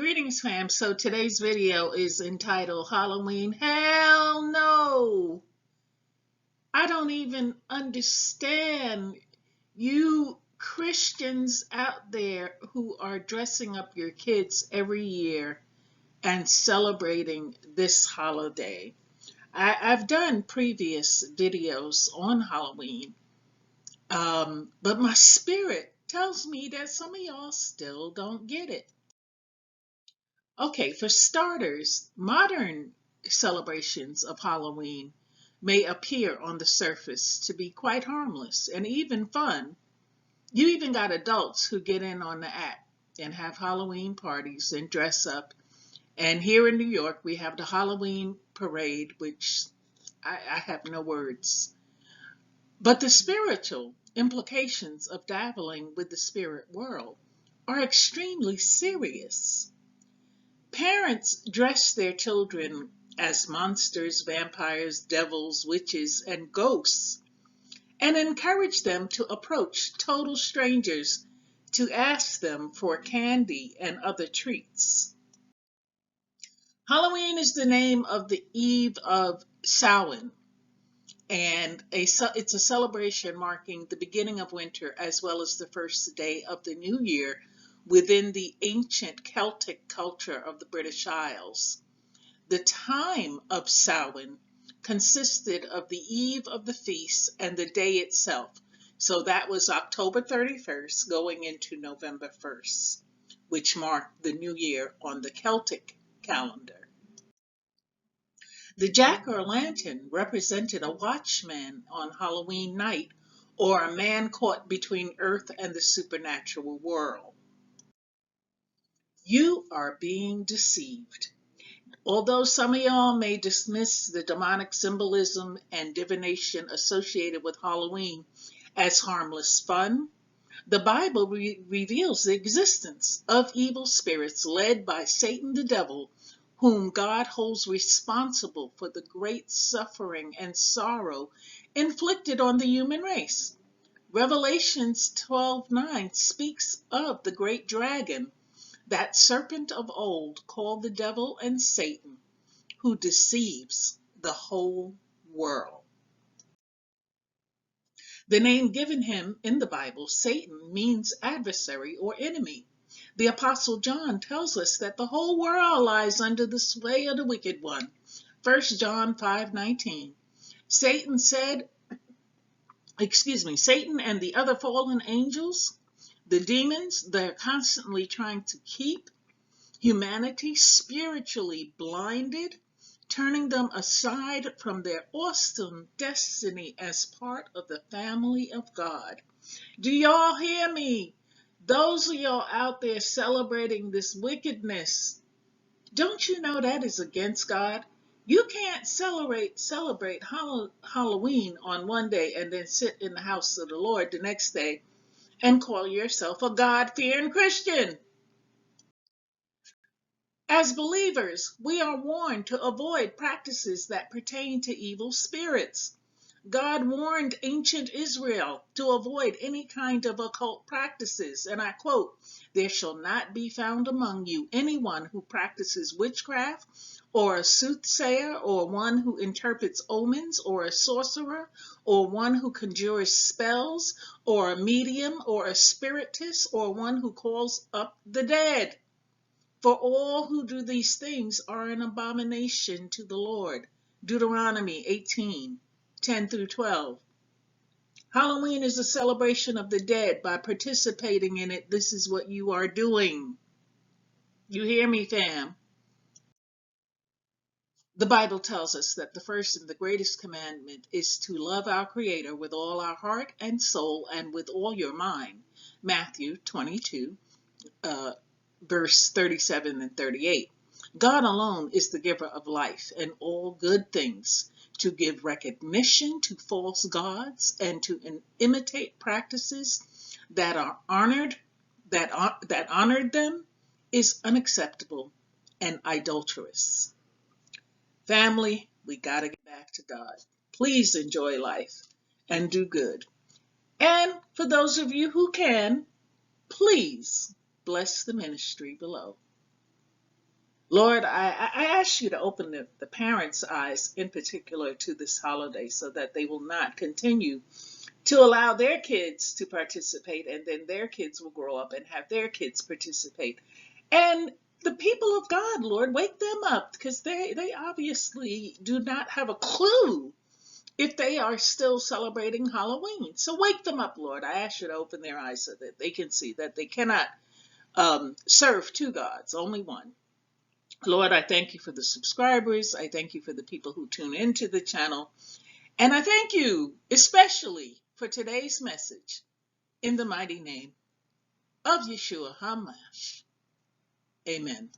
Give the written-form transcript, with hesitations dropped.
Greetings, fam. So today's video is entitled Halloween. Hell no! I don't even understand you Christians out there who are dressing up your kids every year and celebrating this holiday. I've done previous videos on Halloween, but my spirit tells me that some of y'all still don't get it. Okay, for starters, modern celebrations of Halloween may appear on the surface to be quite harmless and even fun. You even got adults who get in on the act and have Halloween parties and dress up. And here in New York, we have the Halloween parade, which I have no words. But the spiritual implications of dabbling with the spirit world are extremely serious. Parents dress their children as monsters, vampires, devils, witches, and ghosts, and encourage them to approach total strangers to ask them for candy and other treats. Halloween is the name of the eve of Samhain, and it's a celebration marking the beginning of winter as well as the first day of the new year within the ancient Celtic culture of the British Isles. The time of Samhain consisted of the eve of the feast and the day itself. So that was October 31st going into November 1st, which marked the new year on the Celtic calendar. The jack-o'-lantern represented a watchman on Halloween night, or a man caught between Earth and the supernatural world. You are being deceived. Although some of y'all may dismiss the demonic symbolism and divination associated with Halloween as harmless fun, the Bible reveals the existence of evil spirits led by Satan the devil, whom God holds responsible for the great suffering and sorrow inflicted on the human race. Revelations 12:9 speaks of the great dragon, that serpent of old called the devil and Satan, who deceives the whole world. The name given him in the Bible, Satan, means adversary or enemy. The Apostle John tells us that the whole world lies under the sway of the wicked one. 1 John 5:19. Satan and the other fallen angels, the demons, they're constantly trying to keep humanity spiritually blinded, turning them aside from their awesome destiny as part of the family of God. Do y'all hear me? Those of y'all out there celebrating this wickedness, don't you know that is against God? You can't celebrate Halloween on one day and then sit in the house of the Lord the next day and call yourself a God-fearing Christian. As believers, we are warned to avoid practices that pertain to evil spirits. God warned ancient Israel to avoid any kind of occult practices, and I quote, "There shall not be found among you anyone who practices witchcraft, or a soothsayer, or one who interprets omens, or a sorcerer, or one who conjures spells, or a medium, or a spiritist, or one who calls up the dead. For all who do these things are an abomination to the Lord." Deuteronomy 18:10 through 12. Halloween is a celebration of the dead. By participating in it, this is what you are doing. You hear me, fam? The Bible tells us that the first and the greatest commandment is to love our Creator with all our heart and soul and with all your mind. Matthew 22, verse 37 and 38. God alone is the giver of life and all good things. To give recognition to false gods and to imitate practices that are honored, that honored them, is unacceptable and idolatrous. Family, we got to get back to God. Please enjoy life and do good. And for those of you who can, please bless the ministry below. Lord, I ask you to open the parents' eyes in particular to this holiday so that they will not continue to allow their kids to participate, and then their kids will grow up and have their kids participate. And the people of God, Lord, wake them up, because they obviously do not have a clue if they are still celebrating Halloween. So wake them up, Lord. I ask you to open their eyes so that they can see that they cannot serve two gods, only one. Lord, I thank you for the subscribers. I thank you for the people who tune into the channel. And I thank you especially for today's message in the mighty name of Yeshua HaMashiach. Amen.